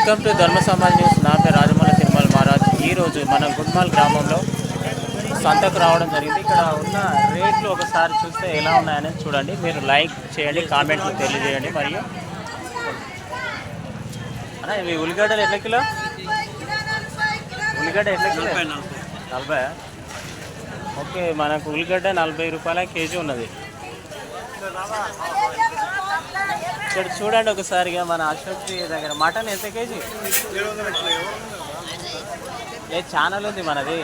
Welcome to ధర్మ Samaj news. నా పేరు రాజమౌళి తిరుమల మహారాజ్. ఈరోజు మనం గుడ్మాల్ గ్రామంలో సంతకు రావడం జరిగింది. ఇక్కడ ఉన్న రేట్లు ఒకసారి చూస్తే ఎలా ఉన్నాయనేది చూడండి. మీరు లైక్ చేయండి, కామెంట్లు తెలియజేయండి. మరియు అన్న ఇవి ఉల్లిగడ్డలు ఎట్లా కిలో? ఉల్లిగడ్డ ఎట్లా కిలో? 40. ఓకే, మనకు ఉల్లిగడ్డ 40 రూపాయల కేజీ ఉన్నది. ఇక్కడ చూడండి ఒకసారిగా మన అశోక్ దగ్గర మటన్ ఎంత కేజీ? ఏ ఛానల్ ఉంది మనది,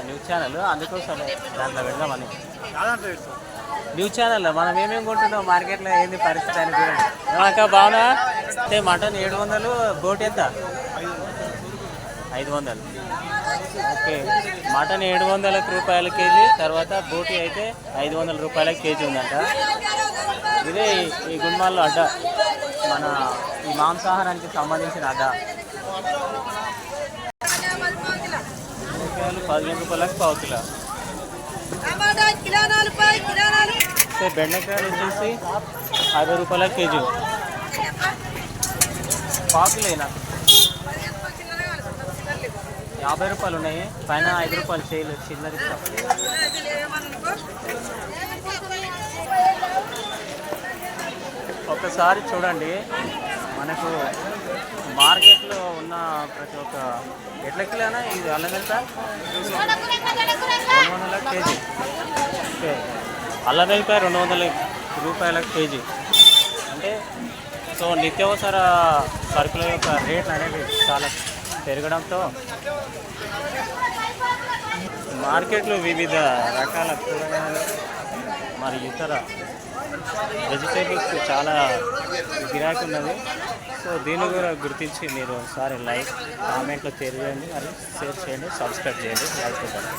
న్యూస్ ఛానల్, అందుకోసం దాంట్లో పెడదామని. న్యూస్ ఛానల్లో మనం ఏమేమి కొంటున్నాం మార్కెట్లో ఏంది పరిస్థితి అని చూడండి. ఏమక్క బాగున్నా? అంటే మటన్ 700, బోటి ఎంత? 500. ఓకే, మటన్ 700 రూపాయల కేజీ, తర్వాత బోటి అయితే 500 రూపాయల కేజీ ఉందంట. ఇదే ఈ గుడ్మాల్లో అడ్డ, మన ఈ మాంసాహారానికి సంబంధించిన అడ్డ. 15 రూపాయలకు పావు కిలో. బెండకాయలు వచ్చేసి 50 రూపాయల కేజీ. పావు కిలో నాకు 50 రూపాయలు ఉన్నాయి, పైన 5 రూపాయలు చేయలేదు చిన్నది. ఒకసారి చూడండి, మనకు మార్కెట్లో ఉన్న ప్రతి ఒక్క ఎట్ల కిలోనా ఇది అల్లం ఎంత? 200 కేజీ. ఓకే, అల్లం వెల్లిపాయ 200 రూపాయల కేజీ. అంటే సో నిత్యావసర సరుకుల యొక్క రేట్లు అనేవి చాలా పెరగడంతో మార్కెట్లో వివిధ రకాల కూరగాయలు మరి ఇతర వెజిటేబుల్స్ చాలా గిరాకీ ఉన్నది. సో దీన్ని కూడా గుర్తించి మీరు ఒకసారి లైక్, కామెంట్లో తెలియజేయండి, మరి షేర్ చేయండి, సబ్స్క్రైబ్ చేయండి, లైక్ చేయండి.